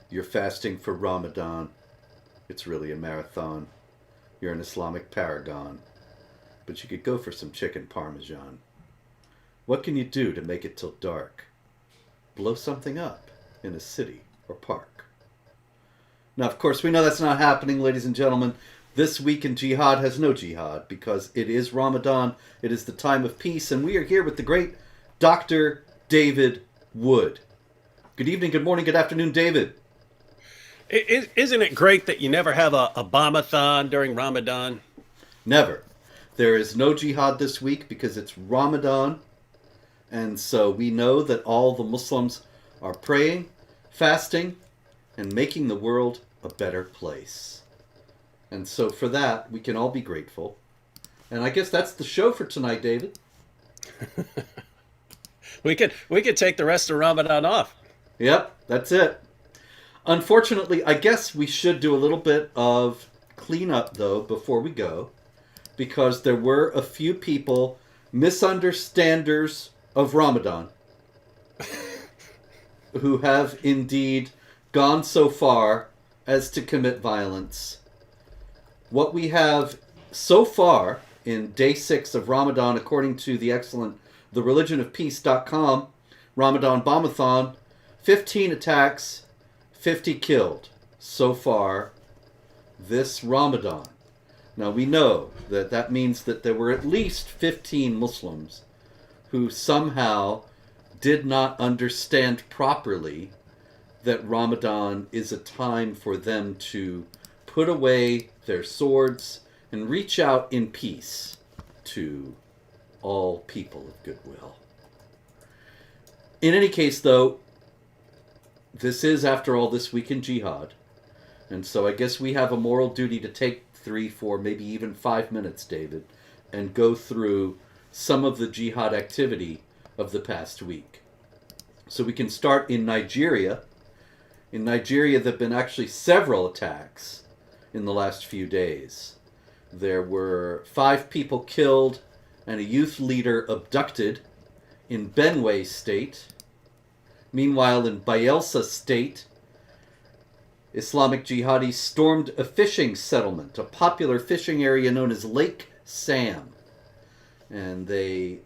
You're fasting for Ramadan. It's really a marathon. You're an Islamic paragon. But you could go for some chicken parmesan. What can you do to make it till dark? Blow something up in a city or park. Now, of course, we know that's not happening, ladies and gentlemen. This week in Jihad has no jihad because it is Ramadan. It is the time of peace, and we are here with the great Dr. David Wood. Good evening, good morning, good afternoon, David. Isn't it great that you never have a bombathon during Ramadan? Never. There is no jihad this week because it's Ramadan, and so we know that all the Muslims are praying, fasting, and making the world a better place. And so for that, we can all be grateful. And I guess that's the show for tonight, David. We could take the rest of Ramadan off. Yep, that's it. Unfortunately, I guess we should do a little bit of cleanup, though, before we go, because there were a few people, misunderstanders of Ramadan, who have indeed gone so far as to commit violence. What we have so far in day 6 of Ramadan, according to the excellent thereligionofpeace.com, Ramadan Bombathon, 15 attacks, 50 killed so far this Ramadan. Now we know that that means that there were at least 15 Muslims who somehow did not understand properly that Ramadan is a time for them to put away their swords and reach out in peace to all people of goodwill. In any case, though, this is, after all, this week in Jihad. And so I guess we have a moral duty to take 3, 4, maybe even 5 minutes, David, and go through some of the jihad activity of the past week. So we can start in Nigeria. In Nigeria, there have been actually several attacks in the last few days. There were 5 people killed and a youth leader abducted in Benue State. Meanwhile, in Bayelsa State, Islamic jihadis stormed a fishing settlement, a popular fishing area known as Lake Sam. And they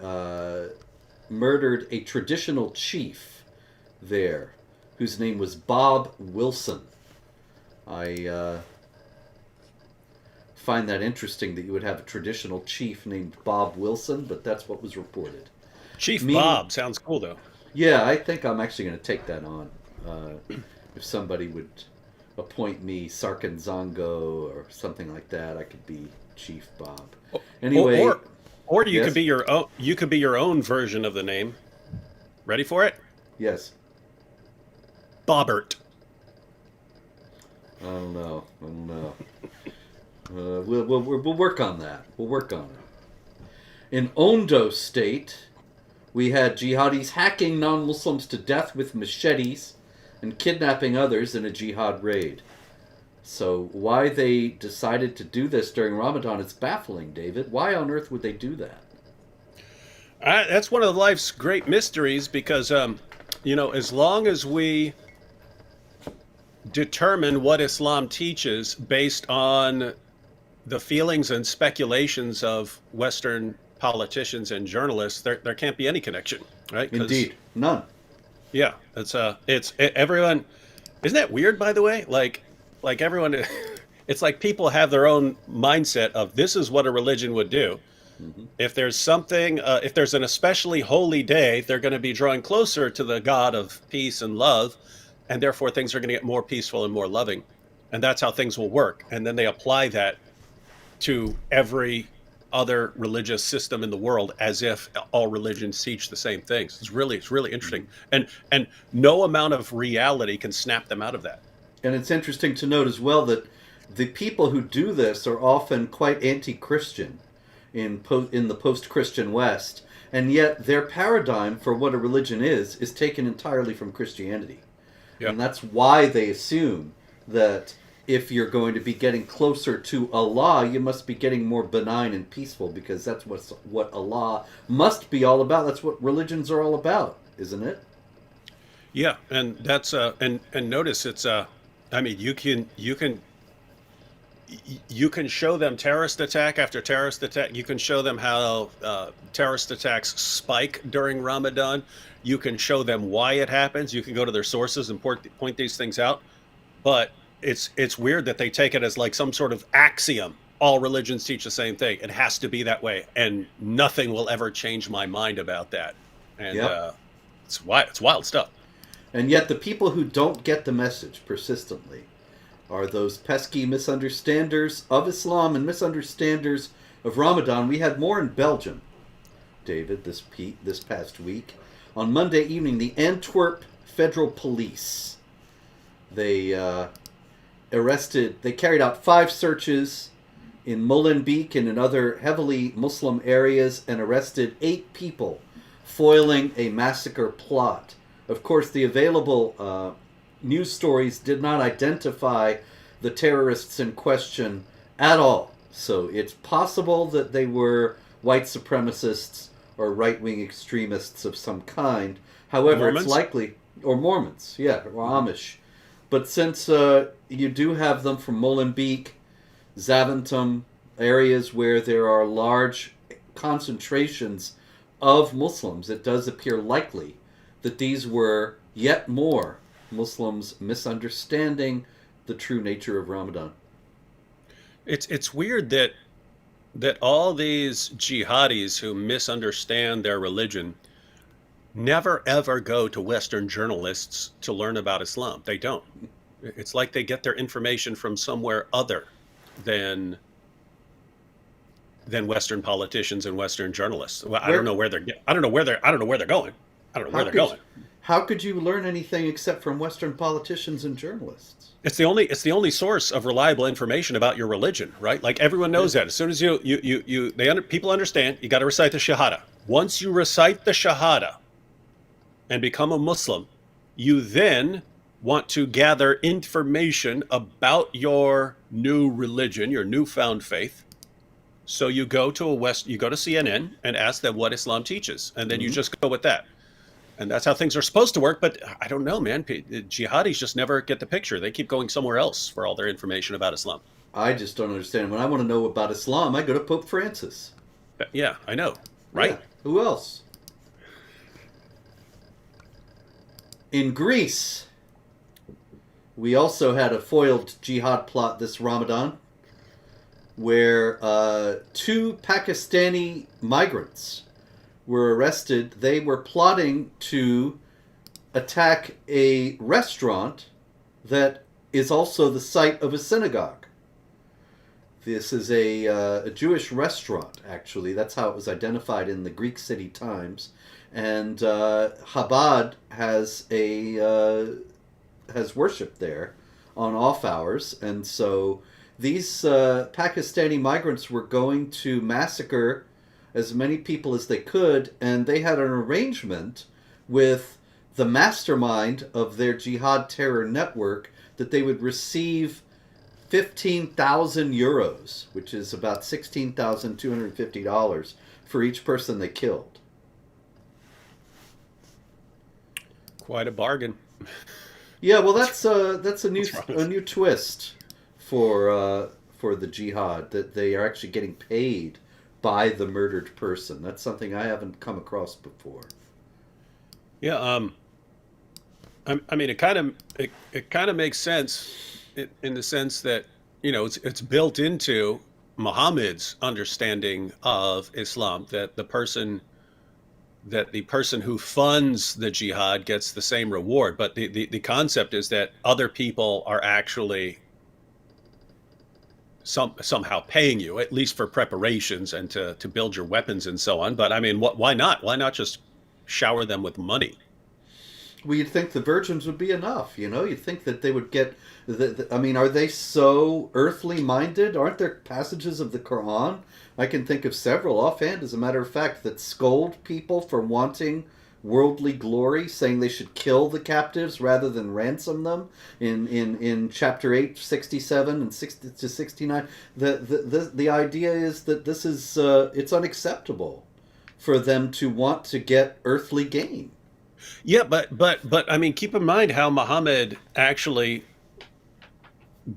murdered a traditional chief there, whose name was Bob Wilson. I find that interesting that you would have a traditional chief named Bob Wilson, but that's what was reported. Chief Bob sounds cool, though. Yeah, I think I'm actually going to take that on. If somebody would appoint me Sarkanzongo or something like that, I could be Chief Bob. Anyway, or you yes? could be your own. You could be your own version of the name. Ready for it? Yes. Bobbert. I don't know. We'll work on that. We'll work on it. In Ondo State, we had jihadis hacking non-Muslims to death with machetes and kidnapping others in a jihad raid. So why they decided to do this during Ramadan is baffling, David. Why on earth would they do that? That's one of life's great mysteries because, as long as we determine what Islam teaches based on the feelings and speculations of Western politicians and journalists, there can't be any connection, right? Indeed, none. Yeah, it's everyone. Isn't that weird, by the way? Like everyone, it's like people have their own mindset of this is what a religion would do. Mm-hmm. If there's something, if there's an especially holy day, they're going to be drawing closer to the God of peace and love, and therefore things are going to get more peaceful and more loving, and that's how things will work. And then they apply that to every other religious system in the world as if all religions teach the same things. It's really interesting. And no amount of reality can snap them out of that. And it's interesting to note as well that the people who do this are often quite anti-Christian in the post-Christian West, and yet their paradigm for what a religion is taken entirely from Christianity. Yep. And that's why they assume that if you're going to be getting closer to Allah, you must be getting more benign and peaceful, because that's what Allah must be all about. That's what religions are all about, isn't it? Yeah, and that's and notice it's I mean you can show them terrorist attack after terrorist attack. You can show them how terrorist attacks spike during Ramadan. You can show them why it happens. You can go to their sources and point these things out. But it's weird that they take it as like some sort of axiom. All religions teach the same thing. It has to be that way, and nothing will ever change my mind about that. And Yep. it's wild stuff. And yet the people who don't get the message persistently are those pesky misunderstanders of Islam and misunderstanders of Ramadan. We had more in Belgium, David, this past week. On Monday evening, the Antwerp Federal Police, they carried out 5 searches in Molenbeek and in other heavily Muslim areas and arrested 8 people foiling a massacre plot. Of course, the available news stories did not identify the terrorists in question at all. So it's possible that they were white supremacists or right-wing extremists of some kind. However, Mormons? it's likely, or Mormons, yeah, or Amish. But since you do have them from Molenbeek, Zaventem, areas where there are large concentrations of Muslims, it does appear likely that these were yet more Muslims misunderstanding the true nature of Ramadan. It's weird that all these jihadis who misunderstand their religion never ever go to Western journalists to learn about Islam. They don't. It's like they get their information from somewhere other than Western politicians and Western journalists. Well, I don't Where know where they're I don't know where they're I don't know where they're going. I don't know how where they're could going. how could you learn anything except from Western politicians and journalists? It's the only source of reliable information about your religion, right? Like everyone Yeah. knows that. As soon as people understand, you got to recite the Shahada. Once you recite the Shahada and become a Muslim, you then want to gather information about your new religion, your newfound faith. So you go to you go to CNN and ask them what Islam teaches, and then you Hmm. just go with that. And that's how things are supposed to work. But I don't know, man. Jihadis just never get the picture. They keep going somewhere else for all their information about Islam. I just don't understand. When I want to know about Islam, I go to Pope Francis. Yeah, I know, Yeah. right? Who else? In Greece, we also had a foiled jihad plot this Ramadan where 2 Pakistani migrants were arrested. They were plotting to attack a restaurant that is also the site of a synagogue. This is a Jewish restaurant, actually. That's how it was identified in the Greek City Times. And Chabad has worship there on off hours, and so these Pakistani migrants were going to massacre as many people as they could, and they had an arrangement with the mastermind of their jihad terror network that they would receive 15,000 euros, which is about $16,250 for each person they killed. Quite a bargain. Yeah, well, that's a What's wrong with new twist for the jihad, that they are actually getting paid by the murdered person. That's something I haven't come across before. Yeah, I mean, it kind of makes sense in the sense that it's built into Muhammad's understanding of Islam that the person who funds the jihad gets the same reward, but the concept is that other people are actually somehow paying you at least for preparations and to build your weapons and so on. But I mean, why not? Why not just shower them with money? Well, you'd think the virgins would be enough, you know? You'd think that they would get... I mean, are they so earthly minded? Aren't there passages of the Quran? I can think of several offhand, as a matter of fact, that scold people for wanting worldly glory, saying they should kill the captives rather than ransom them. In chapter 8, 67 and 60 to 69, the idea is that this is it's unacceptable for them to want to get earthly gain. Yeah, but I mean, keep in mind how Muhammad actually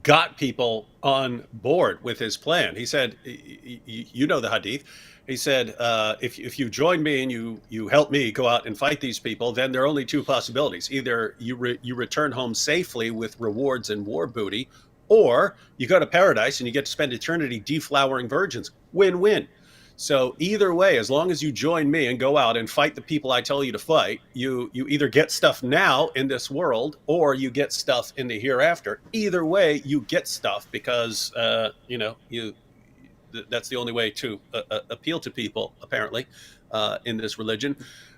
got people on board with his plan. He said, you know the hadith. He said, if you join me and you help me go out and fight these people, then there are only two possibilities: either you return home safely with rewards and war booty, or you go to paradise and you get to spend eternity deflowering virgins. Win-win. So either way, as long as you join me and go out and fight the people I tell you to fight, you either get stuff now in this world or you get stuff in the hereafter. Either way, you get stuff because you that's the only way to appeal to people apparently in this religion.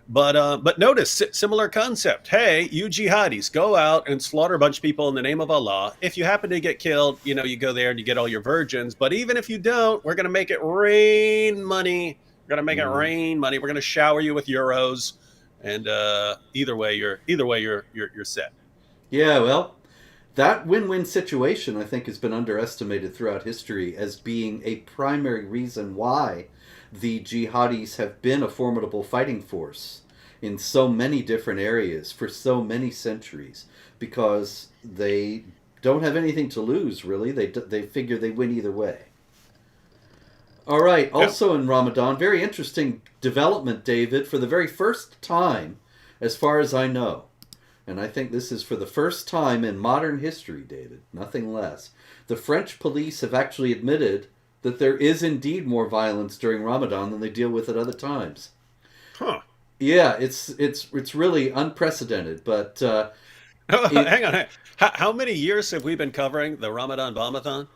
But notice similar concept. Hey, you jihadis, go out and slaughter a bunch of people in the name of Allah. If you happen to get killed, you go there and you get all your virgins. But even if you don't, we're going to make it rain money. We're going to make it rain money. We're going to shower you with euros. And either way, you're set. Yeah, well, that win-win situation, I think, has been underestimated throughout history as being a primary reason why the jihadis have been a formidable fighting force in so many different areas for so many centuries, because they don't have anything to lose, really. They figure they win either way. All right, also in Ramadan, very interesting development, David. For the very first time, as far as I know, and I think this is for the first time in modern history, David, nothing less, the French police have actually admitted that there is indeed more violence during Ramadan than they deal with at other times. Huh. Yeah, it's really unprecedented, but Hang on. How many years have we been covering the Ramadan Bombathon?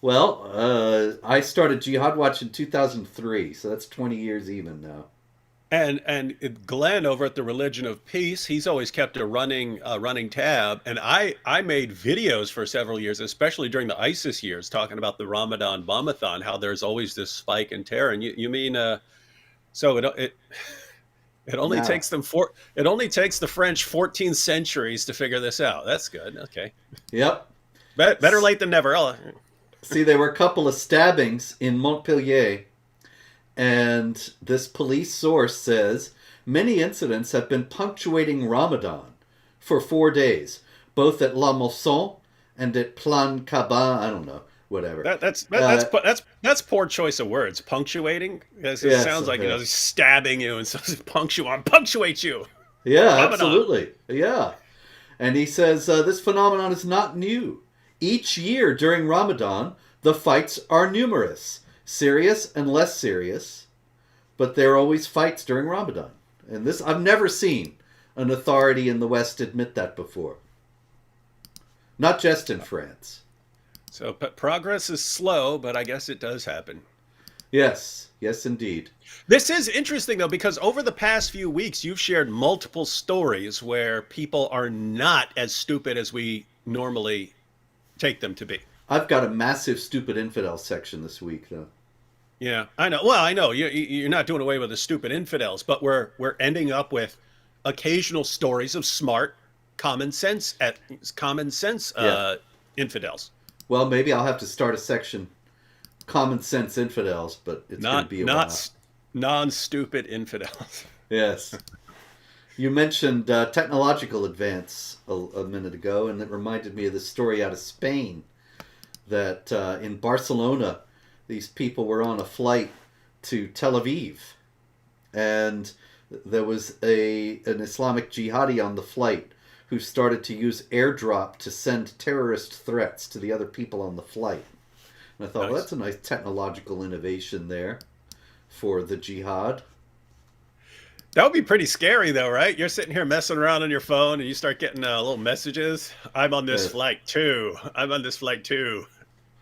well, I started Jihad Watch in 2003, so that's 20 years even now. And Glenn over at the Religion of Peace, he's always kept a running tab. And I made videos for several years, especially during the ISIS years, talking about the Ramadan Bombathon, how there's always this spike in terror. And you mean so it only Now, takes it only takes the French 14 centuries to figure this out. That's good. Okay, yep. better late than never. See, there were a couple of stabbings in Montpellier. And this police source says many incidents have been punctuating Ramadan for 4 days, both at La Mosson and at Plan Caban. I don't know, whatever. That's poor choice of words. Punctuating. It Yes, sounds like okay. stabbing you and so punctuate you. Yeah, Ramadan. absolutely. Yeah. And he says this phenomenon is not new. Each year during Ramadan, the fights are numerous, serious and less serious, but there are always fights during Ramadan. And this, I've never seen an authority in the West admit that before. Not just in France. So progress is slow, but I guess it does happen. Yes, yes, indeed. This is interesting, though, because over the past few weeks, you've shared multiple stories where people are not as stupid as we normally take them to be. I've got a massive stupid infidel section this week, though. Yeah, I know. Well, I know you're not doing away with the stupid infidels, but we're ending up with occasional stories of smart, common sense Yeah. infidels. Well, maybe I'll have to start a section, common sense infidels, but it's going to be a while. Non-stupid infidels. Yes. You mentioned technological advance a minute ago, and it reminded me of this story out of Spain that in Barcelona, these people were on a flight to Tel Aviv, and there was an Islamic jihadi on the flight who started to use airdrop to send terrorist threats to the other people on the flight. And I thought, well, Nice. that's a nice technological innovation there for the jihad. That would be pretty scary, though, right? You're sitting here messing around on your phone, and you start getting little messages. I'm on this Yes. flight too. I'm on this flight too.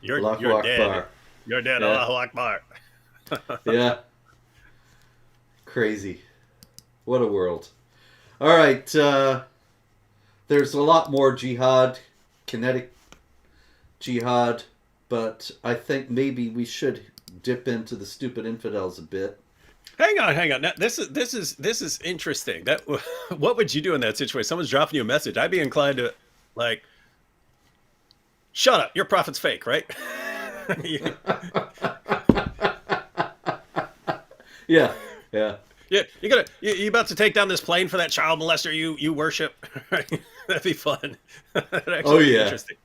Allahu You're dead. Akbar. You're dead. Yeah. Allahu Akbar. Yeah. Crazy. What a world. All right. There's a lot more jihad, kinetic jihad, but I think maybe we should dip into the stupid infidels a bit. Hang on. Now, this is interesting. That what would you do in that situation? Someone's dropping you a message. I'd be inclined to like, shut up. Your prophet's fake, right? Yeah. Yeah. Yeah, you about to take down this plane for that child molester you worship? That'd be fun. That'd Oh actually be yeah, interesting.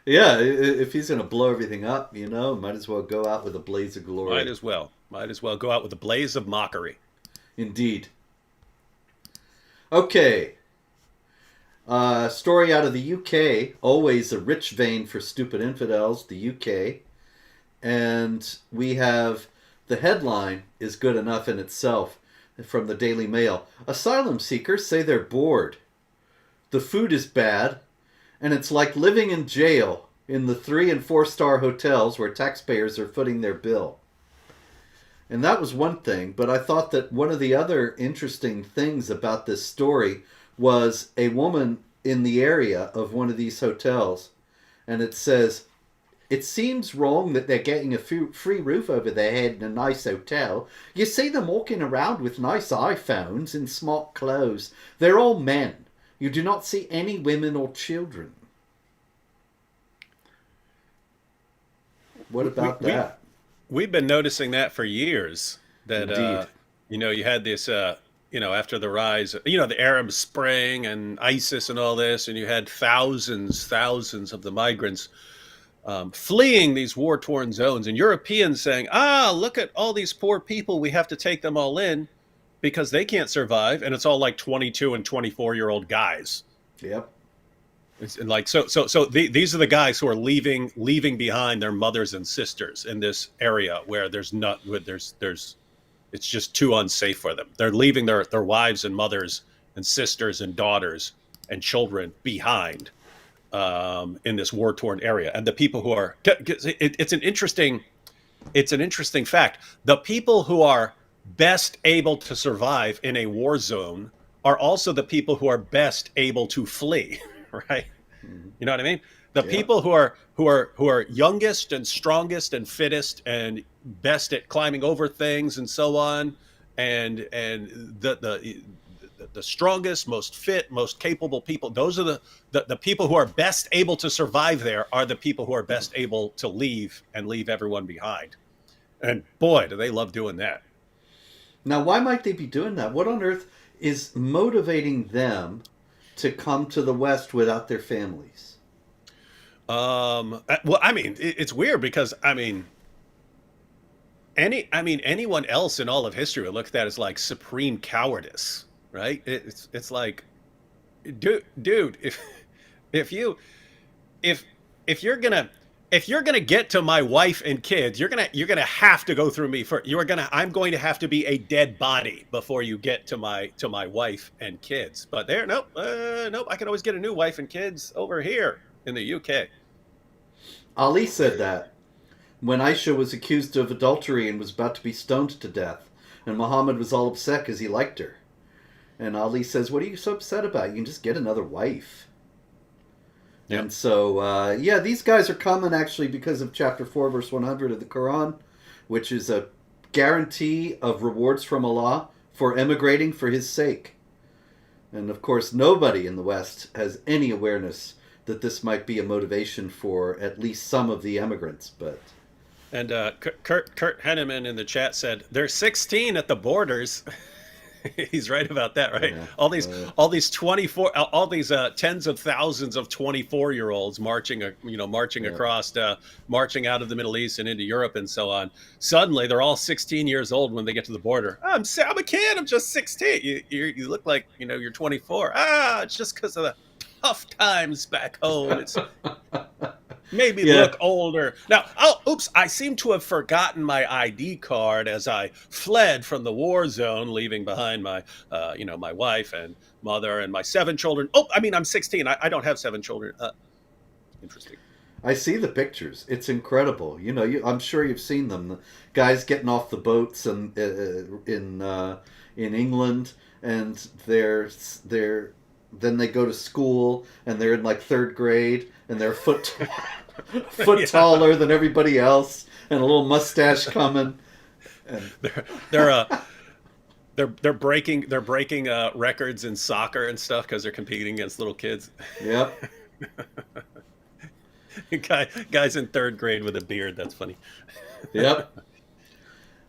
yeah. If he's gonna blow everything up, might as well go out with a blaze of Might glory. as well. Might as well go out with a blaze of mockery. Indeed. Okay. Story out of the UK. Always a rich vein for stupid infidels. The UK. And we have the headline is good enough in itself from the Daily Mail. Asylum seekers say they're bored. The food is bad, and it's like living in jail in the 3 and 4-star hotels where taxpayers are footing their bill. And that was one thing, but I thought that one of the other interesting things about this story was a woman in the area of one of these hotels, and it says, it seems wrong that they're getting a free roof over their head in a nice hotel. You see them walking around with nice iPhones and smart clothes. They're all men. You do not see any women or children. What about that? We've been noticing that for years. That Indeed. you had this after the rise, the Arab Spring and ISIS and all this, and you had thousands of the migrants fleeing these war-torn zones, and Europeans saying, look at all these poor people, we have to take them all in because they can't survive, and it's all like 22 and 24-year-old guys. Yep. It's like these are the guys who are leaving behind their mothers and sisters in this area where there's it's just too unsafe for them. They're leaving their wives and mothers and sisters and daughters and children behind in this war-torn area. And the people who are it's an interesting fact. The people who are best able to survive in a war zone are also the people who are best able to flee. Right? Mm-hmm. You know what I mean? The Yeah. people who are youngest and strongest and fittest and best at climbing over things and so on, and the strongest, most fit, most capable people. Those are the people who are best able to survive there are the people who are best able to leave and leave everyone behind. And boy, do they love doing that. Now, why might they be doing that? What on earth is motivating them to come to the West without their families? Well, I mean, it's weird because anyone else in all of history would look at that as like supreme cowardice, right? It's like, dude, if you if if you're gonna get to my wife and kids, you're gonna have to go through me first. I'm going to have to be a dead body before you get to my wife and kids. But nope, I can always get a new wife and kids over here in the UK. Ali said that when Aisha was accused of adultery and was about to be stoned to death, and Muhammad was all upset because he liked her. And Ali says, what are you so upset about? You can just get another wife. Yep. And so, these guys are coming actually because of chapter 4, verse 100 of the Quran, which is a guarantee of rewards from Allah for emigrating for his sake. And of course, nobody in the West has any awareness that this might be a motivation for at least some of the emigrants. But and Kurt Henneman in the chat said, there's 16 at the borders. He's right about that, right? Yeah. All these 24, all these tens of thousands of 24-year-olds marching across, marching out of the Middle East and into Europe and so on. Suddenly, they're all 16 years old when they get to the border. I'm a kid. I'm just 16. You look like you're 24. It's just because of the tough times back home. It's maybe look older. Now, oops, I seem to have forgotten my ID card as I fled from the war zone, leaving behind my, my wife and mother and my 7 children. I'm 16. I don't have 7 children. Interesting. I see the pictures. It's incredible. I'm sure you've seen them. The guys getting off the boats and in England, and then they go to school and they're in like 3rd grade and they're foot taller than everybody else and a little mustache coming. And they're breaking records in soccer and stuff because they're competing against little kids. Yep. Guys in 3rd grade with a beard. That's funny. Yep.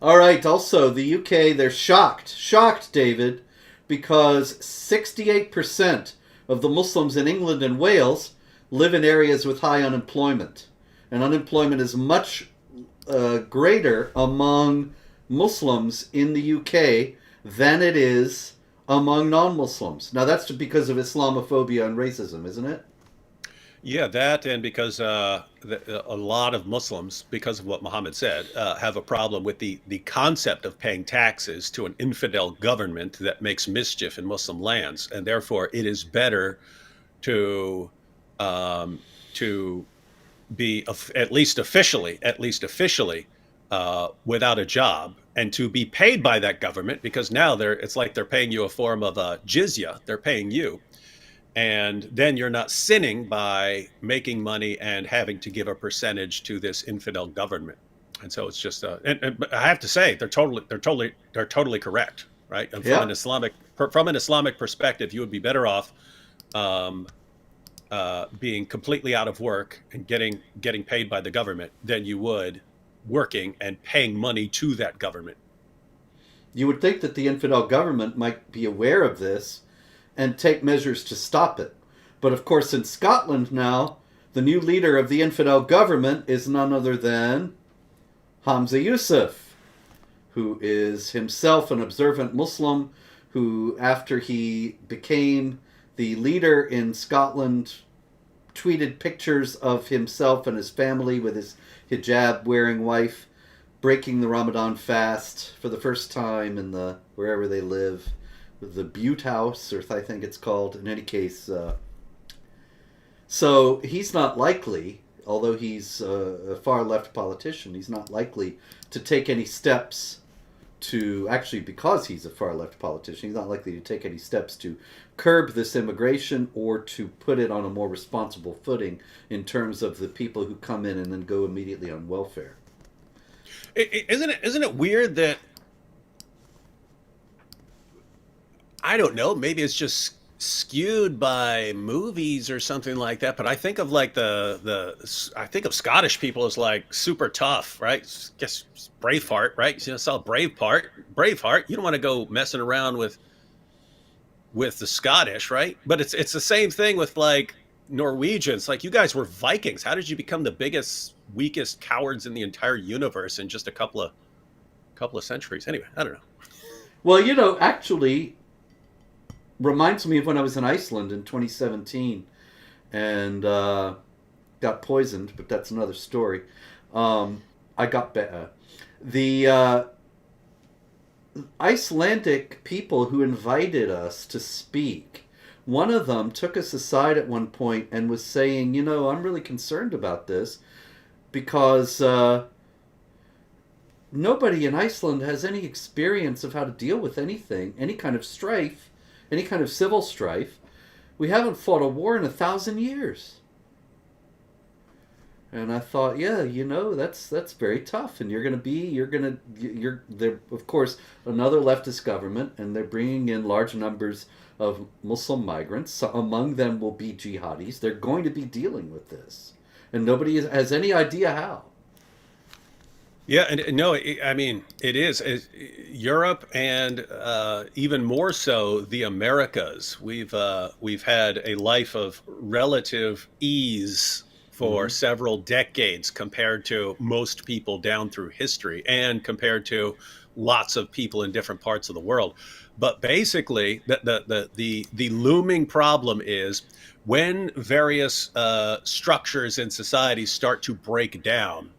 All right. Also, the UK, they're shocked, David, because 68% of the Muslims in England and Wales live in areas with high unemployment. And unemployment is much greater among Muslims in the UK than it is among non Muslims. Now, that's because of Islamophobia and racism, isn't it? Yeah, that and because a lot of Muslims, because of what Muhammad said, have a problem with the concept of paying taxes to an infidel government that makes mischief in Muslim lands, and therefore it is better to um, to be at least officially without a job and to be paid by that government because now it's like they're paying you a form of a jizya. They're paying you, and then you're not sinning by making money and having to give a percentage to this infidel government. And so it's just but I have to say they're totally correct, right? And Yeah. from an Islamic perspective, you would be better off um, being completely out of work and getting paid by the government than you would working and paying money to that government. You would think that the infidel government might be aware of this and take measures to stop it. But of course, in Scotland now, the new leader of the infidel government is none other than Hamza Yusuf, who is himself an observant Muslim who, after he became the leader in Scotland, tweeted pictures of himself and his family with his hijab wearing wife breaking the Ramadan fast for the first time in the wherever they live, the Butte House, or I think it's called. In any case, so he's not likely, although he's a far left politician, he's not likely to take any steps to actually, because he's a far left politician, he's not likely to take any steps to curb this immigration or to put it on a more responsible footing in terms of the people who come in and then go immediately on welfare. Isn't it weird that I don't know, maybe it's just skewed by movies or something like that, but I think of like I think of Scottish people as like super tough, right? Guess Braveheart, right? You know, saw Braveheart. You don't want to go messing around with the Scottish, right? But it's the same thing with like Norwegians. Like you guys were Vikings. How did you become the biggest, weakest cowards in the entire universe in just a couple of centuries? Anyway, I don't know. Well, actually, reminds me of when I was in Iceland in 2017 and got poisoned, but that's another story. I got better. The Icelandic people who invited us to speak, one of them took us aside at one point and was saying, I'm really concerned about this because nobody in Iceland has any experience of how to deal with anything, any kind of strife, any kind of civil strife. We haven't fought a war in 1,000 years. And I thought, yeah, that's very tough. And they're, of course, another leftist government, and they're bringing in large numbers of Muslim migrants. So among them will be jihadis. They're going to be dealing with this. And nobody has any idea how. Yeah, and no, I mean it is Europe and even more so the Americas. We've had a life of relative ease for Mm-hmm. several decades compared to most people down through history and compared to lots of people in different parts of the world. But basically, the looming problem is when various structures in society start to break down,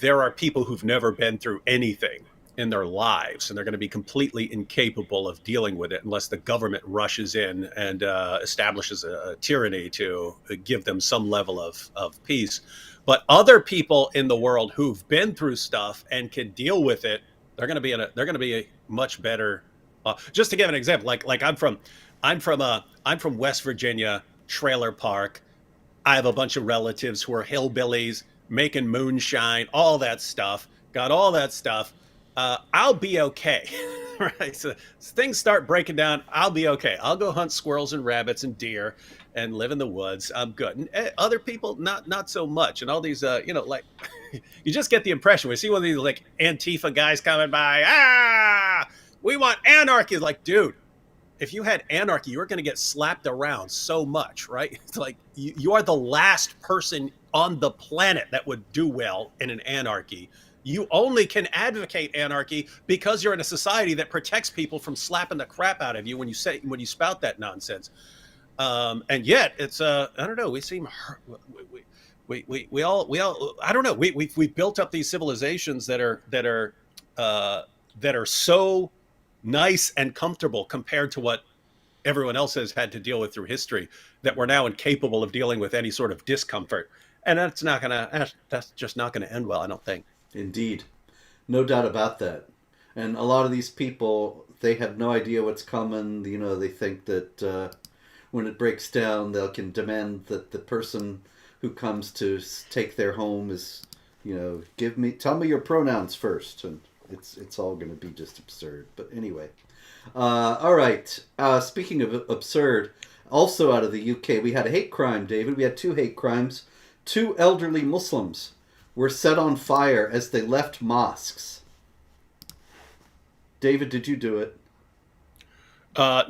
there are people who've never been through anything in their lives, and they're going to be completely incapable of dealing with it unless the government rushes in and establishes a tyranny to give them some level of peace. But other people in the world who've been through stuff and can deal with it, they're going to be a much better. Just to give an example, like I'm from West Virginia, trailer park. I have a bunch of relatives who are hillbillies making moonshine, all that stuff. Got all that stuff. I'll be okay. Right. So things start breaking down. I'll be okay. I'll go hunt squirrels and rabbits and deer and live in the woods. I'm good. And other people, not so much. And all these, like you just get the impression we see one of these like Antifa guys coming by. We want anarchy. Like, dude, if you had anarchy, you were going to get slapped around so much, right? It's like you are the last person on the planet that would do well in an anarchy. You only can advocate anarchy because you're in a society that protects people from slapping the crap out of you when you spout that nonsense. And yet it's I don't know. We seem we all I don't know. We built up these civilizations that are so nice and comfortable compared to what everyone else has had to deal with through history, that we're now incapable of dealing with any sort of discomfort. And that's just not gonna end well, I don't think. Indeed. No doubt about that. And a lot of these people, they have no idea what's coming. They think that when it breaks down, they can demand that the person who comes to take their home is, tell me your pronouns first. And it's all going to be just absurd. But anyway. All right. Speaking of absurd, also out of the UK, we had a hate crime, David. We had 2 hate crimes. 2 elderly Muslims were set on fire as they left mosques. David, did you do it?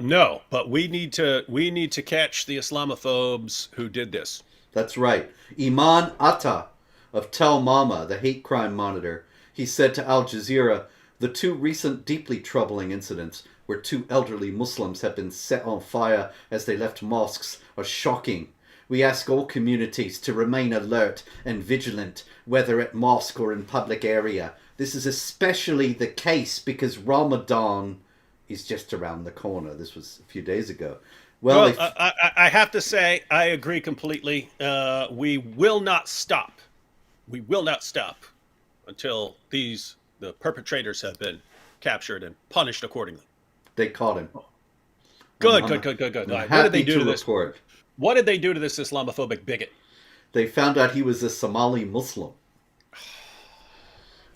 No, but we need to catch the Islamophobes who did this. That's right. Iman Atta of Tel Mama, the hate crime monitor, he said to Al Jazeera, the 2 recent deeply troubling incidents where 2 elderly Muslims have been set on fire as they left mosques are shocking. We ask all communities to remain alert and vigilant, whether at mosque or in public area. This is especially the case because Ramadan is just around the corner. This was a few days ago. Well, I have to say, I agree completely. We will not stop. We will not stop until the perpetrators have been captured and punished accordingly. They caught him. Good. What did they do to this? Report. What did they do to this Islamophobic bigot? They found out he was a Somali Muslim.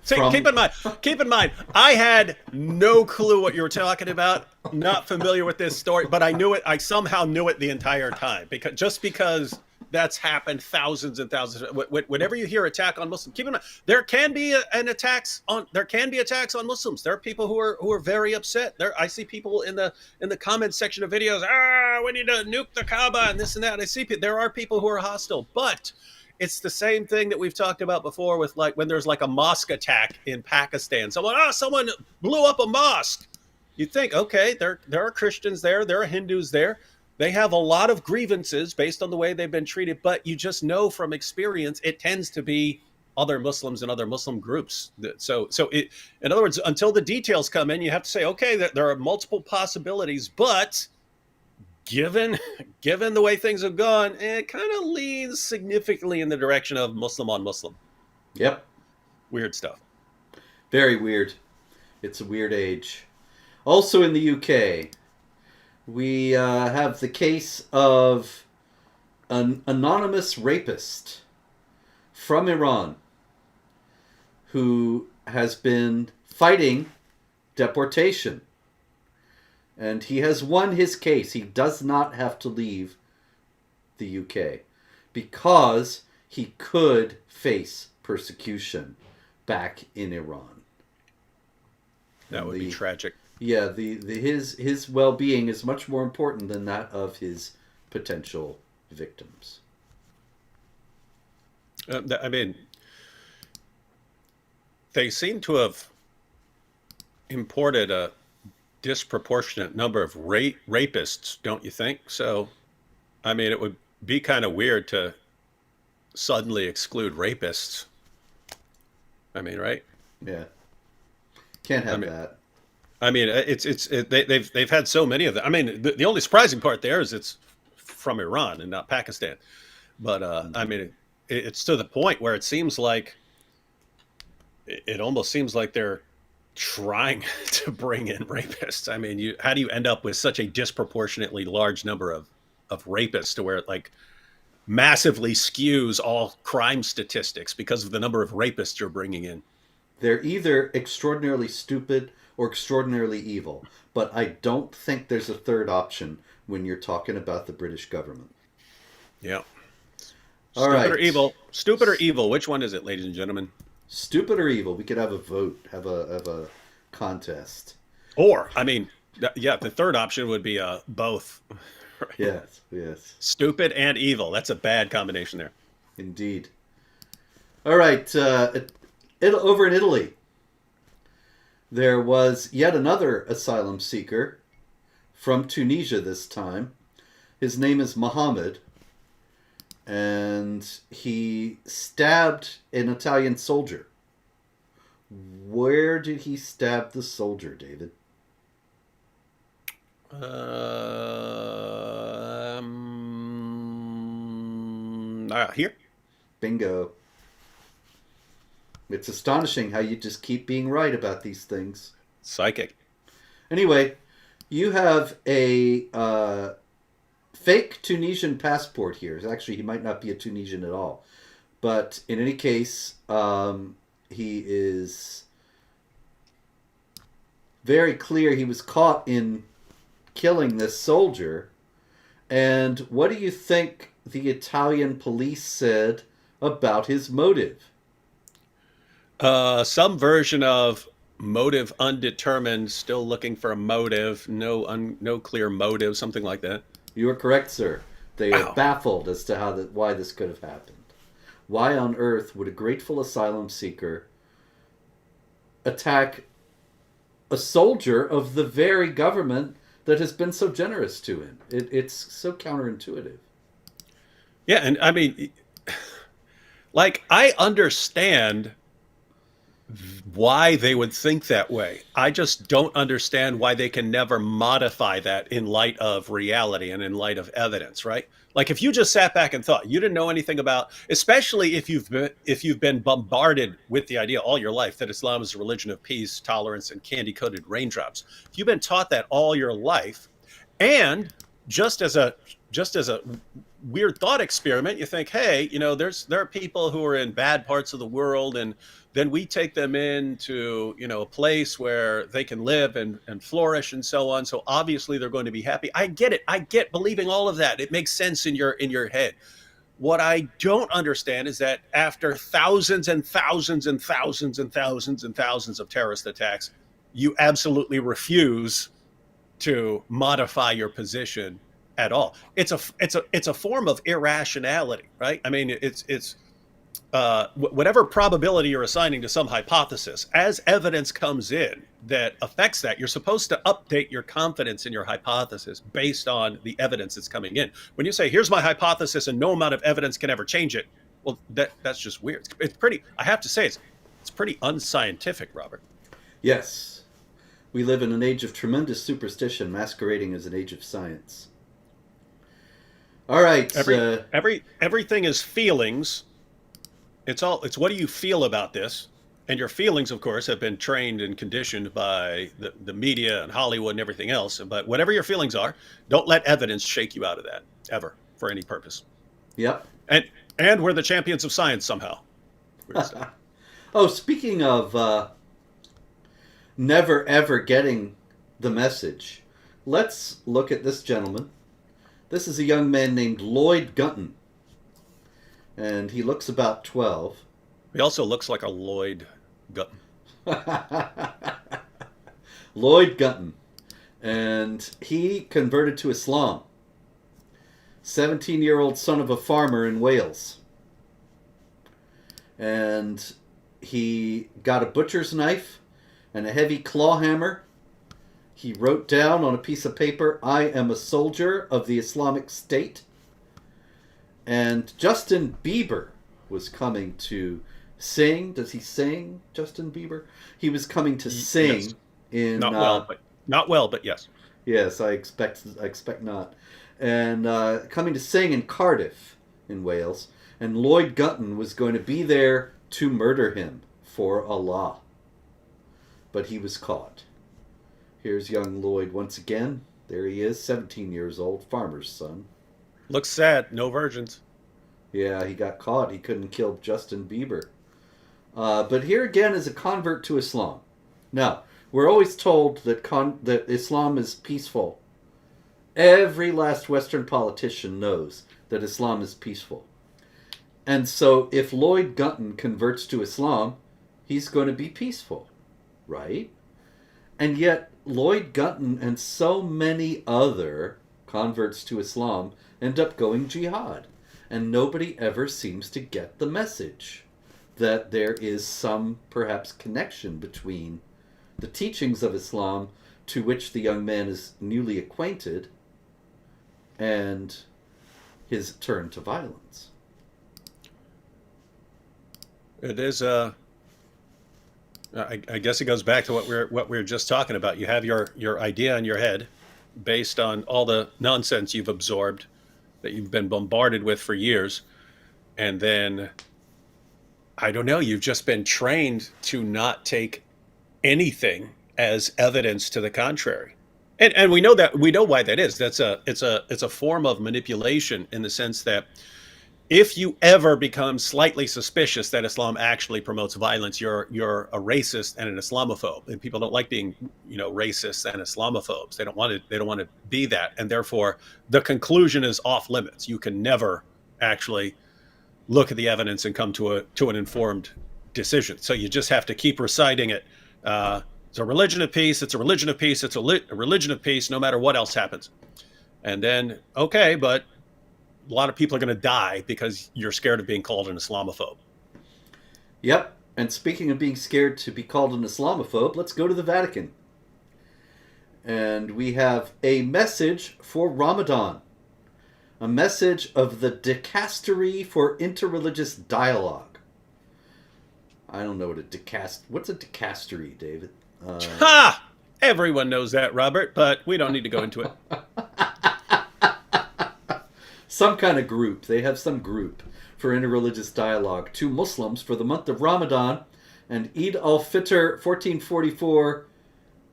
See, keep in mind, I had no clue what you were talking about. Not familiar with this story, but I knew it. I somehow knew it the entire time because that's happened thousands and thousands. Whenever you hear attack on Muslims, keep in mind there can be attacks on Muslims. There are people who are very upset. I see people in the comments section of videos. We need to nuke the Kaaba and this and that. And I see there are people who are hostile, but it's the same thing that we've talked about before with like when there's like a mosque attack in Pakistan. Someone blew up a mosque. You think, okay, there are Christians there are Hindus there. They have a lot of grievances based on the way they've been treated, but you just know from experience it tends to be other Muslims and other Muslim groups. So in other words, until the details come in, you have to say, okay, there are multiple possibilities, but given the way things have gone, it kind of leans significantly in the direction of Muslim on Muslim. Yep. Weird stuff. Very weird. It's a weird age. Also in the UK, we have the case of an anonymous rapist from Iran who has been fighting deportation. And he has won his case. He does not have to leave the UK because he could face persecution back in Iran. That would be tragic. Yeah, his well-being is much more important than that of his potential victims. I mean, they seem to have imported a disproportionate number of rapists, don't you think? So, I mean, it would be kind of weird to suddenly exclude rapists. I mean, right? Yeah, can't have that. I mean, they've had so many of them. I mean, the only surprising part there is it's from Iran and not Pakistan. But I mean, it's to the point where it seems like it almost seems like they're trying to bring in rapists. I mean, how do you end up with such a disproportionately large number of rapists to where it like massively skews all crime statistics because of the number of rapists you're bringing in? They're either extraordinarily stupid or extraordinarily evil, but I don't think there's a third option when you're talking about the British government. Yeah. All Stupid or right. evil? Stupid or evil? Which one is it, ladies and gentlemen? Stupid or evil? We could have a vote, have a contest. Or, I mean, yeah, the third option would be both. Right? Yes, yes, Stupid and evil. That's a bad combination there. indeed. All right. Over in Italy, there was yet another asylum seeker from Tunisia this time. His name is Mohammed, and he stabbed an Italian soldier. Where did he stab the soldier, David? Here. Bingo. It's astonishing how you just keep being right about these things. Psychic. Anyway, you have a fake Tunisian passport here. Actually, he might not be a Tunisian at all. But in any case, he is very clear he was caught in killing this soldier. And what do you think the Italian police said about his motive? Some version of motive undetermined, still looking for a motive, no clear motive, something like that. You are correct, sir. They are Wow. baffled as to why this could have happened. Why on earth would a grateful asylum seeker attack a soldier of the very government that has been so generous to him? It's so counterintuitive. Yeah, and I mean, like, I understand why they would think that way. I just don't understand why they can never modify that in light of reality and in light of evidence, right? Like, if you just sat back and thought you didn't know anything about, especially if you've been bombarded with the idea all your life that Islam is a religion of peace, tolerance, and candy-coated raindrops. If you've been taught that all your life, and just as a weird thought experiment, you think, hey, there are people who are in bad parts of the world, and then we take them into a place where they can live and flourish and so on. So obviously they're going to be happy. I get it. I get believing all of that. It makes sense in your head. What I don't understand is that after thousands and thousands and thousands and thousands and thousands of terrorist attacks, you absolutely refuse to modify your position at all. It's a form of irrationality, right? I mean, it's whatever probability you're assigning to some hypothesis, as evidence comes in that affects that, you're supposed to update your confidence in your hypothesis based on the evidence that's coming in. When you say, here's my hypothesis and no amount of evidence can ever change it, well, that's just weird. It's pretty, I have to say, it's pretty unscientific, Robert. Yes, we live in an age of tremendous superstition masquerading as an age of science. All right. Everything is feelings. It's what do you feel about this? And your feelings, of course, have been trained and conditioned by the media and Hollywood and everything else. But whatever your feelings are, don't let evidence shake you out of that ever for any purpose. Yep. And we're the champions of science somehow. Oh, speaking of never ever getting the message, let's look at this gentleman. This is a young man named Lloyd Gunton. And he looks about 12. He also looks like a Lloyd Gunton. Lloyd Gunton. And he converted to Islam. 17-year-old son of a farmer in Wales. And he got a butcher's knife and a heavy claw hammer. He wrote down on a piece of paper, "I am a soldier of the Islamic State." And Justin Bieber was coming to sing. Does he sing, Justin Bieber? He was coming to sing. Yes. In Not well, but yes. Yes, I expect not. And coming to sing in Cardiff, in Wales. And Lloyd Gunton was going to be there to murder him for Allah. But he was caught. Here's young Lloyd once again. There he is, 17 years old, farmer's son. Looks sad. No virgins. Yeah, he got caught. He couldn't kill Justin Bieber. But here again is a convert to Islam. Now, we're always told that Islam is peaceful. Every last Western politician knows that Islam is peaceful. And so if Lloyd Gunton converts to Islam, he's going to be peaceful, right? And yet Lloyd Gunton and so many other converts to Islam end up going jihad. And nobody ever seems to get the message that there is some, perhaps, connection between the teachings of Islam to which the young man is newly acquainted and his turn to violence. It is I guess it goes back to what we were just talking about. You have your idea in your head based on all the nonsense you've absorbed that you've been bombarded with for years, and then I don't know, you've just been trained to not take anything as evidence to the contrary. And we know why that is. It's a form of manipulation in the sense that if you ever become slightly suspicious that Islam actually promotes violence, you're a racist and an Islamophobe. And people don't like being, racists and Islamophobes. They don't want to be that. And therefore, the conclusion is off limits. You can never actually look at the evidence and come to an informed decision. So you just have to keep reciting it. It's a religion of peace. It's a religion of peace. It's a religion of peace, no matter what else happens. And then, okay, but a lot of people are going to die because you're scared of being called an Islamophobe. Yep. And speaking of being scared to be called an Islamophobe, let's go to the Vatican. And we have a message for Ramadan. A message of the Dicastery for Interreligious Dialogue. I don't know what what's a dicastery, David? Ha! Everyone knows that, Robert, but we don't need to go into it. Some kind of group. They have some group for interreligious dialogue to Muslims for the month of Ramadan and Eid al-Fitr 1444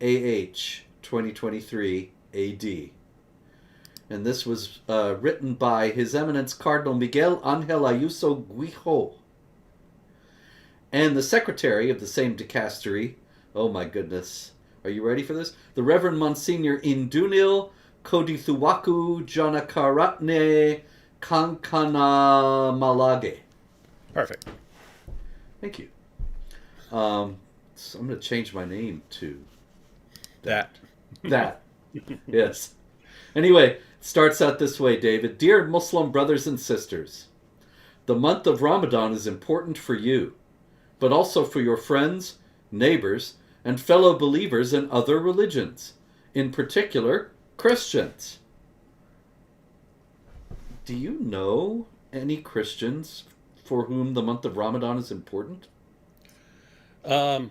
AH 2023 AD. And this was written by His Eminence Cardinal Miguel Angel Ayuso Guijo. And the secretary of the same dicastery, oh my goodness, are you ready for this? The Reverend Monsignor Indunil Kodithuwaku Janakaratne Kankana Malage. Perfect. Thank you. So I'm going to change my name to that. Yes. Anyway, starts out this way, David. Dear Muslim brothers and sisters, the month of Ramadan is important for you, but also for your friends, neighbors, and fellow believers in other religions, in particular, Christians. Do you know any Christians for whom the month of Ramadan is important? I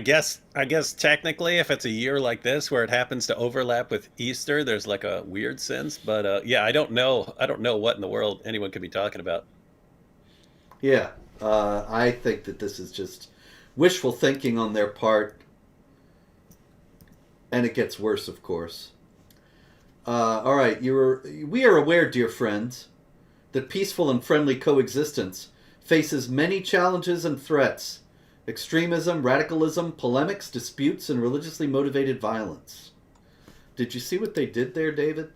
guess technically, if it's a year like this where it happens to overlap with Easter, there's like a weird sense. But yeah, I don't know what in the world anyone could be talking about. Yeah, I think that this is just wishful thinking on their part, and it gets worse, of course. All right, we are aware, dear friends, that peaceful and friendly coexistence faces many challenges and threats: extremism, radicalism, polemics, disputes, and religiously motivated violence. Did you see what they did there, David?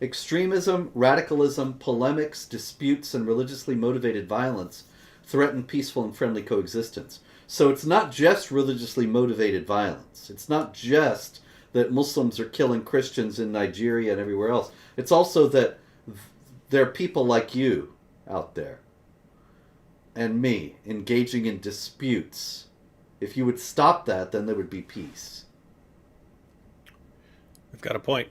Extremism, radicalism, polemics, disputes, and religiously motivated violence threaten peaceful and friendly coexistence. So it's not just religiously motivated violence. It's not just that Muslims are killing Christians in Nigeria and everywhere else. It's also that there are people like you out there and me engaging in disputes. If you would stop that, then there would be peace. I've got a point.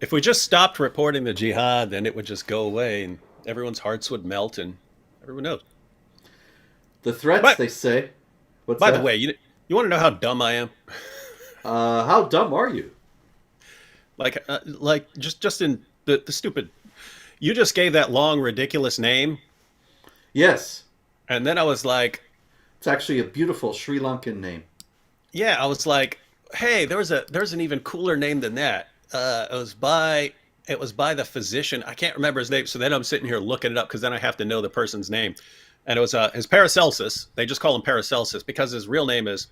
If we just stopped reporting the jihad, then it would just go away and everyone's hearts would melt and everyone knows. The threats, they say. What's by that? the way, you want to know how dumb I am? How dumb are you? Like just in the stupid. You just gave that long, ridiculous name. Yes. And then I was like, it's actually a beautiful Sri Lankan name. Yeah, I was like, hey, there's an even cooler name than that. It was by, it was by the physician. I can't remember his name. So then I'm sitting here looking it up because then I have to know the person's name. And it was his Paracelsus. They just call him Paracelsus because his real name was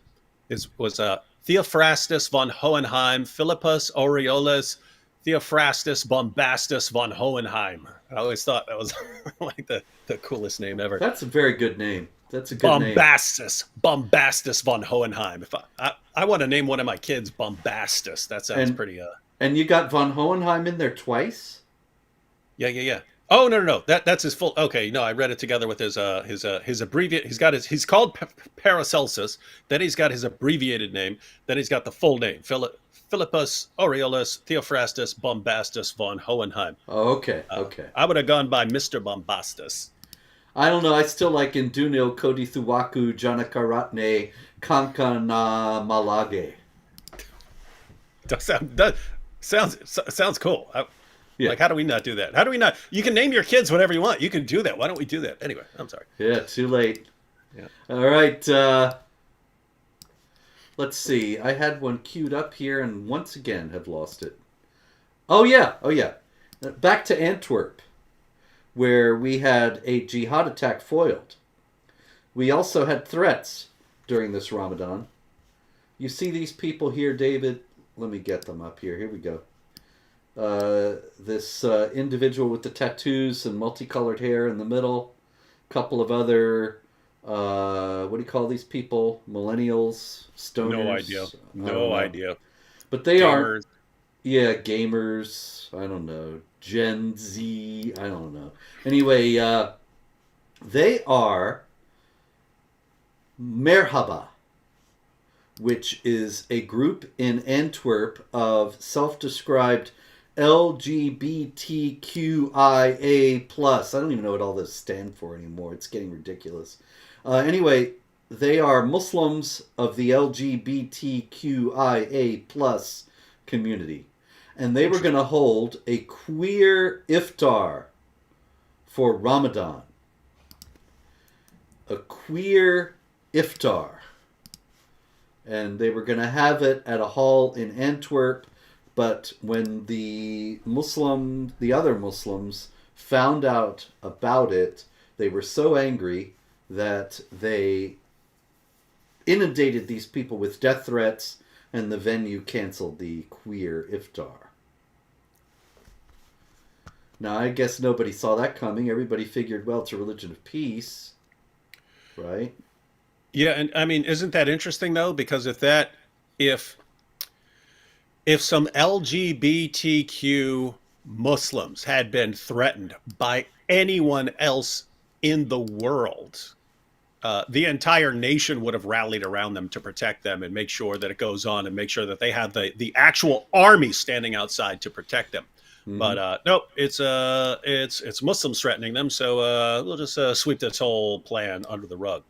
Theophrastus von Hohenheim, Philippus Aureolus Theophrastus Bombastus von Hohenheim. I always thought that was like the coolest name ever. That's a very good name. That's a good name. Bombastus von Hohenheim. If I want to name one of my kids Bombastus, that sounds pretty. And you got von Hohenheim in there twice? Yeah. Oh no. That's his full. Okay, no, I read it together with his abbreviate. He's called Paracelsus. Then he's got his abbreviated name. Then he's got the full name. Philippus Aureolus Theophrastus Bombastus von Hohenheim. Oh, okay. I would have gone by Mr. Bombastus. I don't know. I still like Indunil Kodithuwaku Janakaratne Kankana Malage. Sounds cool. Yeah. Like, how do we not do that? How do we not? You can name your kids whatever you want. You can do that. Why don't we do that? Anyway, I'm sorry. Yeah, too late. Yeah. All right. Let's see. I had one queued up here and once again have lost it. Oh, yeah. Back to Antwerp, where we had a jihad attack foiled. We also had threats during this Ramadan. You see these people here, David? Let me get them up here. Here we go. This individual with the tattoos and multicolored hair in the middle. Couple of other, what do you call these people? Millennials? Stoners? No idea. But they Gamers. Yeah, gamers. I don't know. Gen Z. I don't know. Anyway, they are Merhaba, which is a group in Antwerp of self-described LGBTQIA+. I don't even know what all this stand for anymore. It's getting ridiculous. Anyway, they are Muslims of the LGBTQIA+ community. And they were going to hold a queer iftar for Ramadan. A queer iftar. And they were going to have it at a hall in Antwerp. But when the other Muslims found out about it, they were so angry that they inundated these people with death threats, and the venue canceled the queer iftar. Now, I guess nobody saw that coming. Everybody figured, well, it's a religion of peace, right? Yeah, and I mean, isn't that interesting though? Because if some LGBTQ Muslims had been threatened by anyone else in the world, the entire nation would have rallied around them to protect them and make sure that it goes on and make sure that they have the actual army standing outside to protect them. Mm-hmm. But nope, it's Muslims threatening them, so we'll just sweep this whole plan under the rug.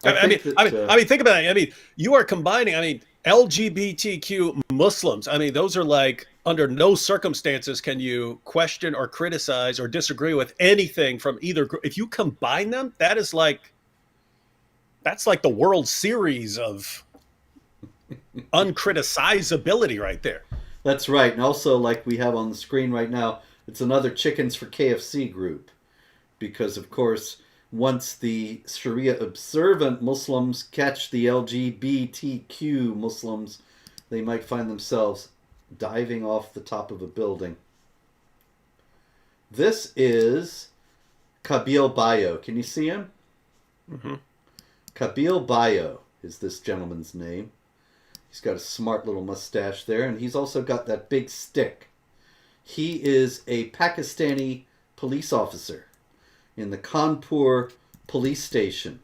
I mean, think about it. I mean, you are combining. LGBTQ Muslims. Those are like, under no circumstances can you question or criticize or disagree with anything from either group. If you combine them, that's like the World Series of uncriticizability right there. That's right. And also, like we have on the screen right now, it's another Chickens for KFC group. Because, of course, once the Sharia observant Muslims catch the LGBTQ Muslims, they might find themselves diving off the top of a building. This is Kabil Bayo. Can you see him? Mm-hmm. Kabil Bayo is this gentleman's name. He's got a smart little mustache there, and he's also got that big stick. He is a Pakistani police officer in the Kanpur police station.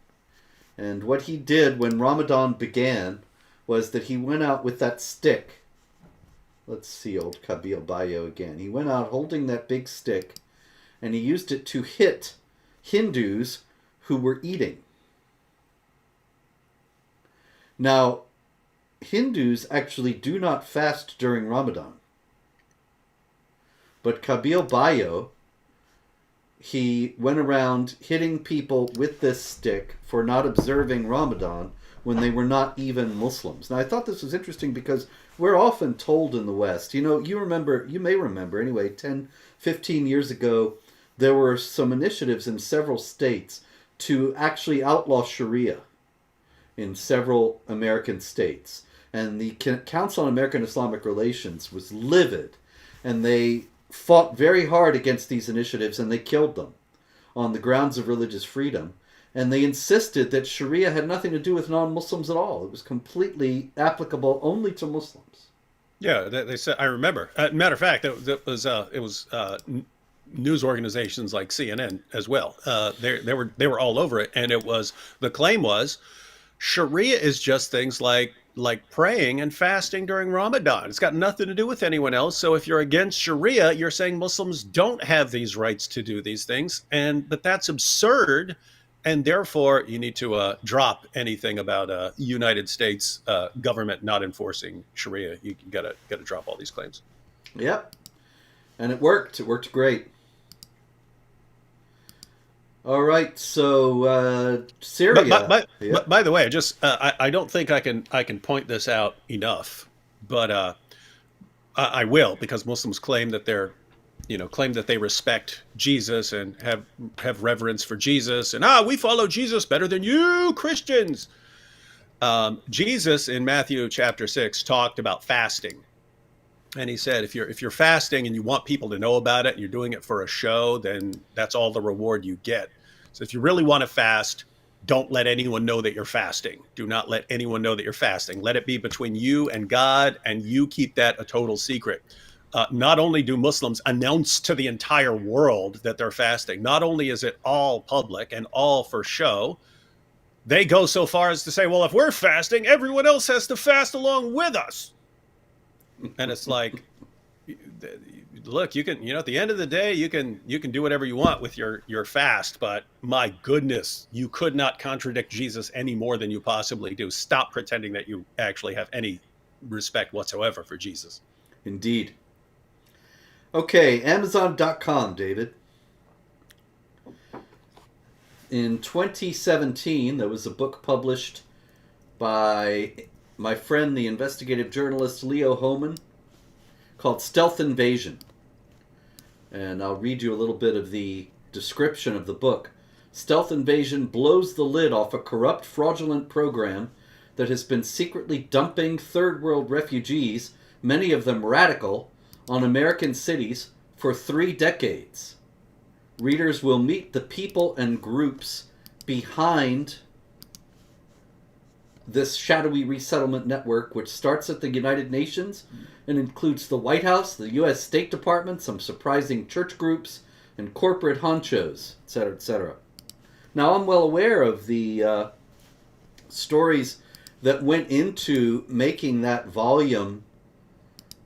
And what he did when Ramadan began was that he went out with that stick. Let's see old Kabil Bayo again. He went out holding that big stick, and he used it to hit Hindus who were eating. Now, Hindus actually do not fast during Ramadan. But Kabil Bayo, he went around hitting people with this stick for not observing Ramadan when they were not even Muslims. Now, I thought this was interesting because we're often told in the West, you may remember anyway, 10, 15 years ago, there were some initiatives in several states to actually outlaw Sharia in several American states. And the Council on American Islamic Relations was livid, and they fought very hard against these initiatives, and they killed them on the grounds of religious freedom. And they insisted that Sharia had nothing to do with non-Muslims at all. It was completely applicable only to Muslims. Yeah, they said. I remember. Matter of fact, it was news organizations like CNN as well. They were all over it, and the claim was Sharia is just things like praying and fasting during Ramadan. It's got nothing to do with anyone else. So if you're against Sharia, you're saying Muslims don't have these rights to do these things, but that's absurd. And therefore, you need to drop anything about United States government not enforcing Sharia. You gotta drop all these claims. Yep, and it worked. It worked great. All right, so Syria. By the way, I don't think I can point this out enough, but I will, because Muslims claim that they respect Jesus and have reverence for Jesus, and we follow Jesus better than you Christians. Jesus in Matthew chapter 6 talked about fasting, and he said if you're fasting and you want people to know about it and you're doing it for a show, then that's all the reward you get. So if you really want to fast, don't let anyone know that you're fasting. Do not let anyone know that you're fasting. Let it be between you and God, and you keep that a total secret. Not only do Muslims announce to the entire world that they're fasting, not only is it all public and all for show, they go so far as to say, well, if we're fasting, everyone else has to fast along with us. And it's like, look, you can, at the end of the day, you can do whatever you want with your fast, but my goodness, you could not contradict Jesus any more than you possibly do. Stop pretending that you actually have any respect whatsoever for Jesus. Indeed. Okay, Amazon.com, David. In 2017, there was a book published by my friend, the investigative journalist Leo Hohmann, called Stealth Invasion. And I'll read you a little bit of the description of the book. Stealth Invasion blows the lid off a corrupt, fraudulent program that has been secretly dumping third world refugees, many of them radical, on American cities for 3 decades. Readers will meet the people and groups behind this shadowy resettlement network, which starts at the United Nations and includes the White House, the U.S. State Department, some surprising church groups, and corporate honchos, etc., etc. Now, I'm well aware of the stories that went into making that volume,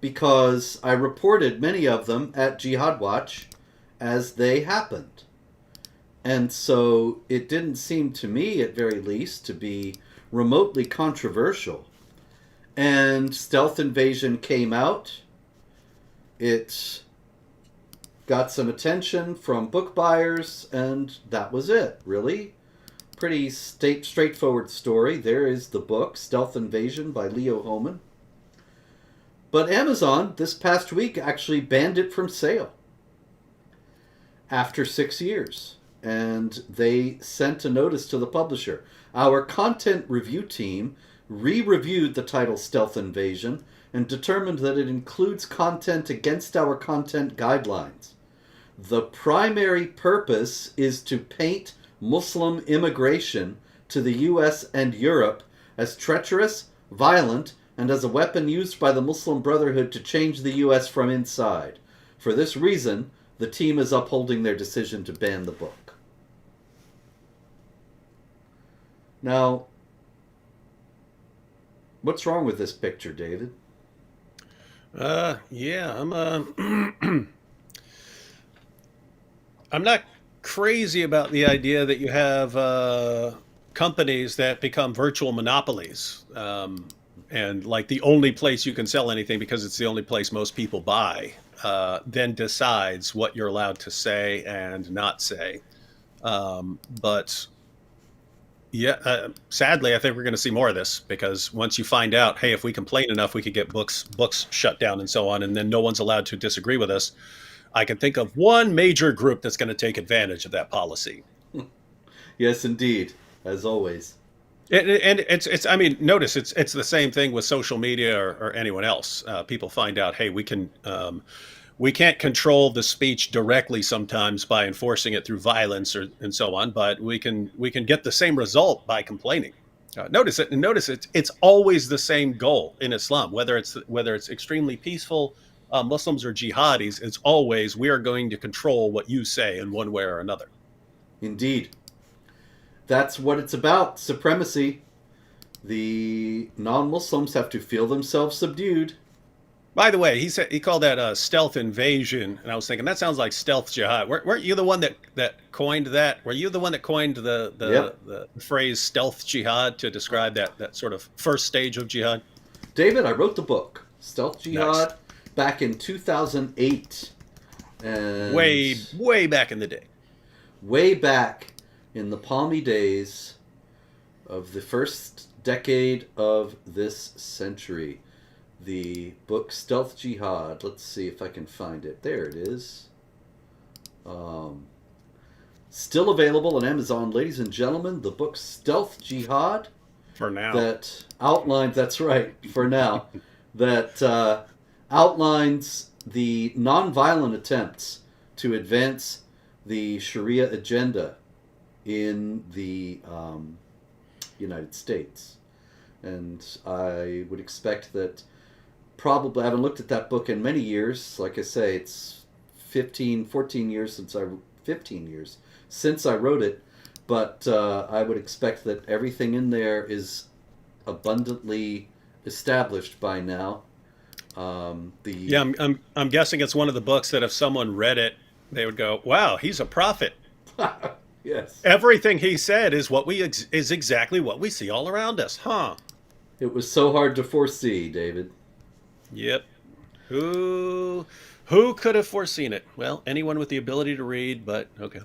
because I reported many of them at Jihad Watch as they happened. And so it didn't seem to me, at very least, to be remotely controversial. And Stealth Invasion came out. It got some attention from book buyers, and that was it, really. Pretty straightforward story. There is the book, Stealth Invasion by Leo Hohmann. But Amazon, this past week, actually banned it from sale after 6 years. And they sent a notice to the publisher. Our content review team re-reviewed the title Stealth Invasion and determined that it includes content against our content guidelines. The primary purpose is to paint Muslim immigration to the U.S. and Europe as treacherous, violent, and as a weapon used by the Muslim Brotherhood to change the U.S. from inside. For this reason, the team is upholding their decision to ban the book. Now, what's wrong with this picture, David? Yeah, I'm not crazy about the idea that you have companies that become virtual monopolies, and like the only place you can sell anything because it's the only place most people buy, then decides what you're allowed to say and not say. But Yeah, sadly, I think we're going to see more of this because once you find out, hey, if we complain enough, we could get books shut down and so on, and then no one's allowed to disagree with us. I can think of one major group that's going to take advantage of that policy. Yes, indeed, as always. And it's I mean, notice it's the same thing with social media or anyone else. People find out, hey, we can't control the speech directly sometimes by enforcing it through violence or and so on, but we can get the same result by complaining. Notice it's always the same goal in Islam, whether it's extremely peaceful Muslims or jihadis. It's always we are going to control what you say in one way or another. Indeed. That's what it's about, supremacy. The non Muslims have to feel themselves subdued. By the way, he called that stealth invasion, and I was thinking that sounds like stealth jihad. Weren't you the one that coined that? Were you the one that coined Yep. the phrase stealth jihad to describe that sort of first stage of jihad? David, I wrote the book, Stealth Nice, Jihad, back in 2008. And way back in the day. way back in the palmy days of the first decade of this century. The book Stealth Jihad. Let's see if I can find it. There it is. Um, Still available on Amazon, ladies and gentlemen. The book Stealth Jihad For now, that outlines, that's right, for now, that outlines the nonviolent attempts to advance the Sharia agenda in the United States. And I would expect that probably, I haven't looked at that book in many years. Like I say, it's 14 years 15 years since I wrote it. But I would expect that everything in there is abundantly established by now. yeah, The I'm guessing it's one of the books that if someone read it, they would go, "Wow, he's a prophet. Yes, Everything he said is exactly what we see all around us, huh?" it was so hard to foresee, David. Yep. Who could have foreseen it? Well, anyone with the ability to read, but okay.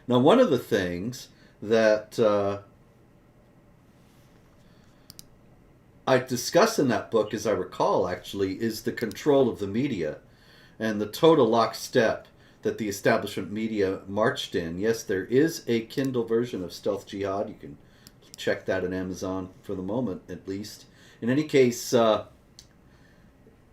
Now, one of the things that I discuss in that book, as I recall, actually, is the control of the media and the total lockstep that the establishment media marched in. Yes, there is a Kindle version of Stealth Jihad. You can check that on Amazon for the moment, at least. In any case,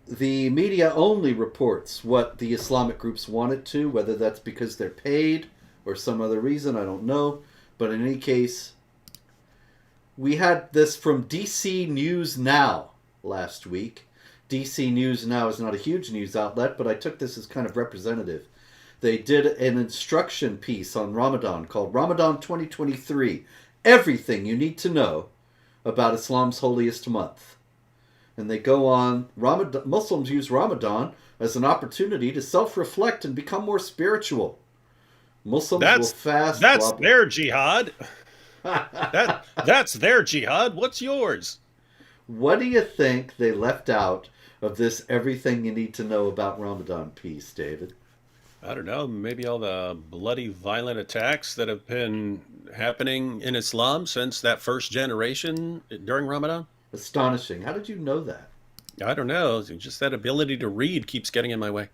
the media only reports what the Islamic groups want it to, whether that's because they're paid or some other reason, I don't know. But in any case, we had this from DC News Now last week. DC News Now is not a huge news outlet, but I took this as kind of representative. They did an instruction piece on Ramadan called Ramadan 2023, Everything You Need to Know About Islam's Holiest Month. And they go on, Muslims use Ramadan as an opportunity to self-reflect and become more spiritual. Muslims will That's fast, that's blah, their jihad. blah. That's their jihad. What's yours? What do you think they left out of this Everything You Need to Know About Ramadan piece, David? I don't know. Maybe all the bloody, violent attacks that have been happening in Islam since that first generation during Ramadan. Astonishing. How did you know that? I don't know. Just that ability to read keeps getting in my way.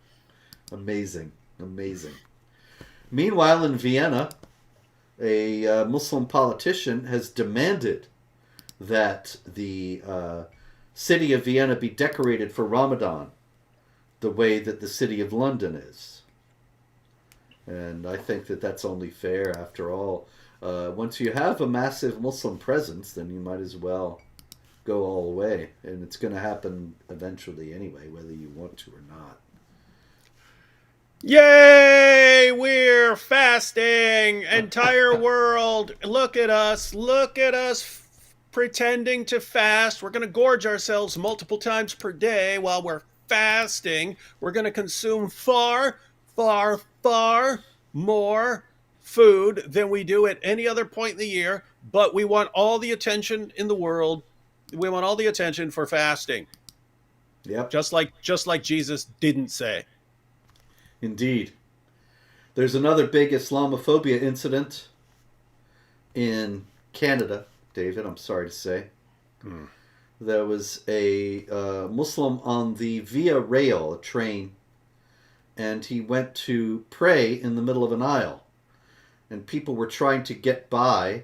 Amazing. Amazing. Meanwhile, in Vienna, a Muslim politician has demanded that the city of Vienna be decorated for Ramadan the way that the city of London is. And I think that that's only fair after all. Once you have a massive Muslim presence, then you might as well go all the way. And it's going to happen eventually anyway, whether you want to or not. Yay! We're fasting! Entire world, look at us! Look at us pretending to fast. We're going to gorge ourselves multiple times per day while we're fasting. We're going to consume far, far, far more food than we do at any other point in the year, but we want all the attention in the world. We want all the attention for fasting. Yep, Just like Jesus didn't say. indeed. There's another big Islamophobia incident in Canada, David, I'm sorry to say. Hmm. There was a Muslim on the Via Rail, a train, and he went to pray in the middle of an aisle. And people were trying to get by,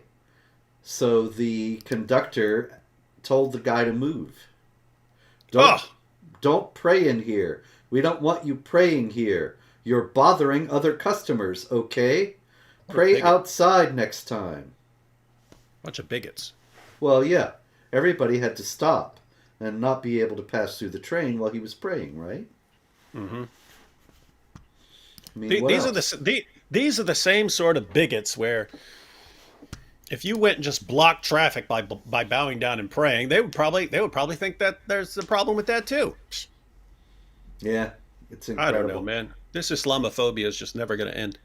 so the conductor told the guy to move. Don't, Oh, don't pray in here. We don't want you praying here. You're bothering other customers, okay? what a Pray bigot. outside next time. Bunch of bigots. Well, yeah, everybody had to stop and not be able to pass through the train while he was praying, right? Mm-hmm. I mean, what These are else? these are the same sort of bigots where if you went and just blocked traffic by bowing down and praying, they would probably think that there's a problem with that too. Yeah, it's I don't know, incredible. man. This Islamophobia is just never going to end.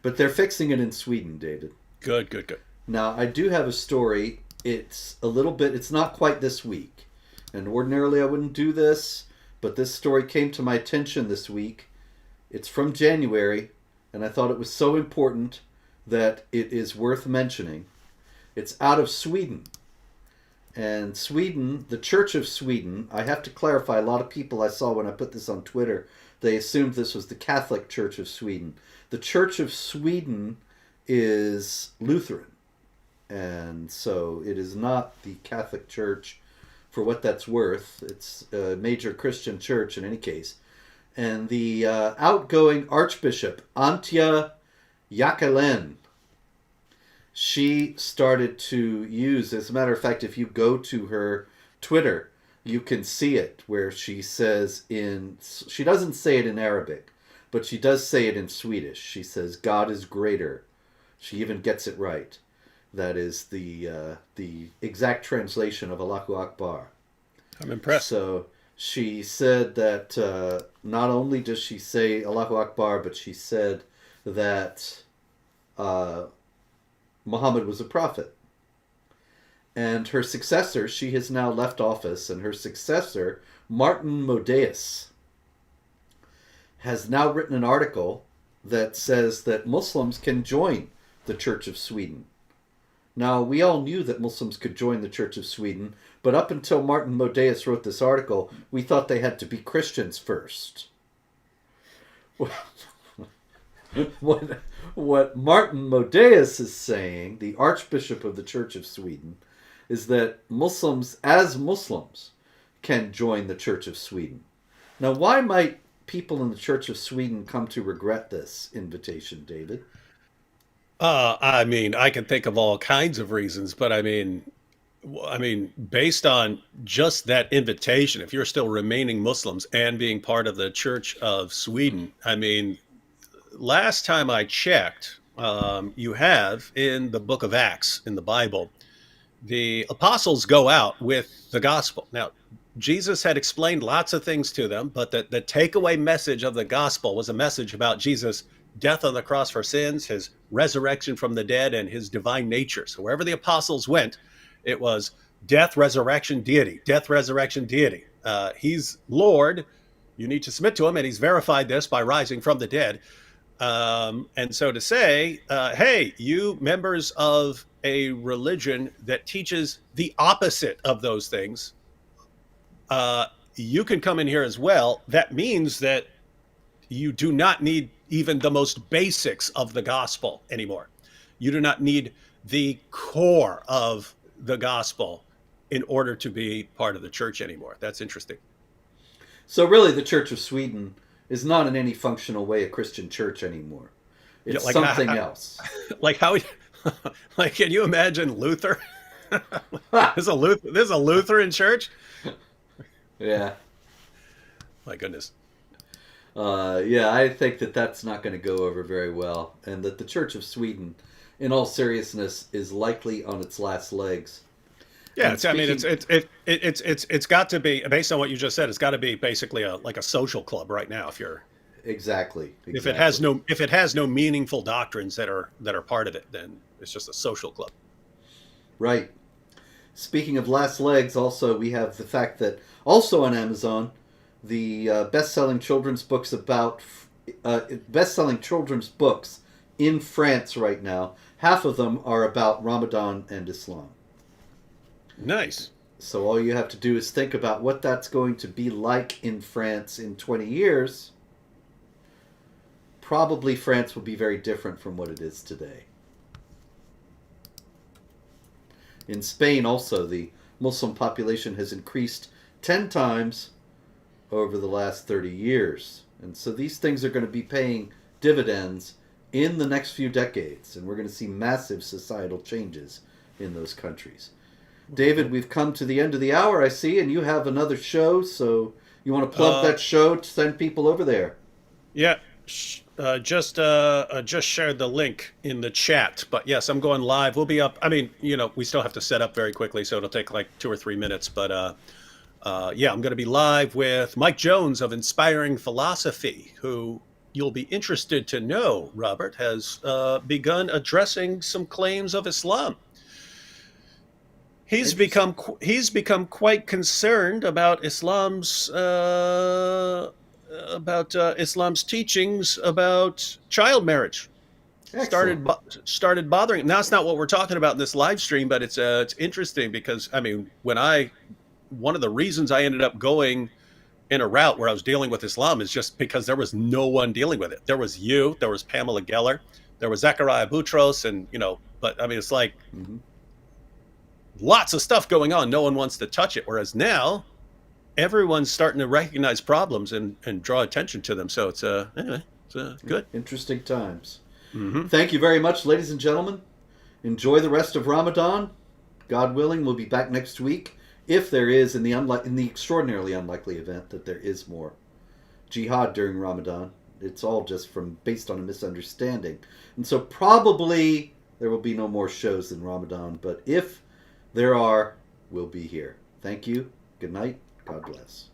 But they're fixing it in Sweden, David. Good, good, good. Now, I do have a story. It's a little bit, it's not quite this week. And ordinarily I wouldn't do this, but this story came to my attention this week. It's from January, and I thought it was so important that it is worth mentioning. It's out of Sweden. And Sweden, the Church of Sweden, I have to clarify, a lot of people I saw when I put this on Twitter, they assumed this was the Catholic Church of Sweden. The Church of Sweden is Lutheran. And so it is not the Catholic Church for what that's worth. It's a major Christian church in any case. And the outgoing Archbishop, Antje Jacqueline, she started to use, as a matter of fact, if you go to her Twitter, you can see it where she says she doesn't say it in Arabic, but she does say it in Swedish. She says, God is greater. She even gets it right. That is the exact translation of Allahu Akbar. I'm impressed. So she said that not only does she say Allahu Akbar, but she said that Muhammad was a prophet. And her successor, she has now left office, and her successor, Martin Modeus, has now written an article that says that Muslims can join the Church of Sweden. Now, we all knew that Muslims could join the Church of Sweden, but up until Martin Modeus wrote this article, we thought they had to be Christians first. What Martin Modeus is saying, the Archbishop of the Church of Sweden, is that Muslims, as Muslims, can join the Church of Sweden. Now, why might people in the Church of Sweden come to regret this invitation, David? I mean, I can think of all kinds of reasons, but based on just that invitation, if you're still remaining Muslims and being part of the Church of Sweden, I mean, last time I checked, you have in the book of Acts in the Bible, the apostles go out with the gospel. Now, Jesus had explained lots of things to them, but the takeaway message of the gospel was a message about Jesus' death on the cross for sins, his resurrection from the dead, and his divine nature. So wherever the apostles went, it was death, resurrection, deity, death, resurrection, deity. He's Lord. You need to submit to him, and he's verified this by rising from the dead. And so to say, hey, you members of a religion that teaches the opposite of those things, you can come in here as well. That means that you do not need even the most basics of the gospel anymore. You do not need the core of the gospel in order to be part of the church anymore. That's interesting. So really, the Church of Sweden is not in any functional way a Christian church anymore. Yeah, It's something else. like how, like, can you imagine Luther? There's a Lutheran church. Yeah. My goodness. Yeah, I think that that's not going to go over very well, and that the Church of Sweden, in all seriousness, is likely on its last legs. Yeah, And it's, I mean, speaking, it's got to be based on what you just said. It's got to be basically like a social club right now. exactly, If it has exactly, no meaningful doctrines that are part of it, then it's just a social club. right. Speaking of last legs, also we have the fact that also on Amazon, the best-selling children's books in France right now half of them are about Ramadan and Islam. Nice. So all you have to do is think about what that's going to be like in France in 20 years. Probably France will be very different from what it is today. In Spain also, the Muslim population has increased 10 times over the last 30 years. And so these things are going to be paying dividends in the next few decades. And we're going to see massive societal changes in those countries. David, we've come to the end of the hour, I see, and you have another show. So you want to plug that show to send people over there? Yeah. Just shared the link in the chat, but yes, I'm going live. We'll be up. I mean, we still have to set up very quickly, so it'll take like 2 or 3 minutes. But yeah, I'm going to be live with Mike Jones of Inspiring Philosophy, who you'll be interested to know, Robert, has begun addressing some claims of Islam. He's become quite concerned about Islam's teachings about child marriage. Started bothering. Now, it's not what we're talking about in this live stream, but it's interesting because, I mean, one of the reasons I ended up going in a route where I was dealing with Islam is just because there was no one dealing with it. There was you, there was Pamela Geller, there was Zachariah Boutros, and, but I mean, it's like lots of stuff going on. No one wants to touch it. Whereas now, everyone's starting to recognize problems and draw attention to them. So it's good. Interesting times. Mm-hmm. Thank you very much, ladies and gentlemen. Enjoy the rest of Ramadan. God willing, we'll be back next week. If there is, in the extraordinarily unlikely event that there is more jihad during Ramadan, it's all just based on a misunderstanding. And so probably there will be no more shows in Ramadan. But if there are, we'll be here. Thank you. Good night. God bless.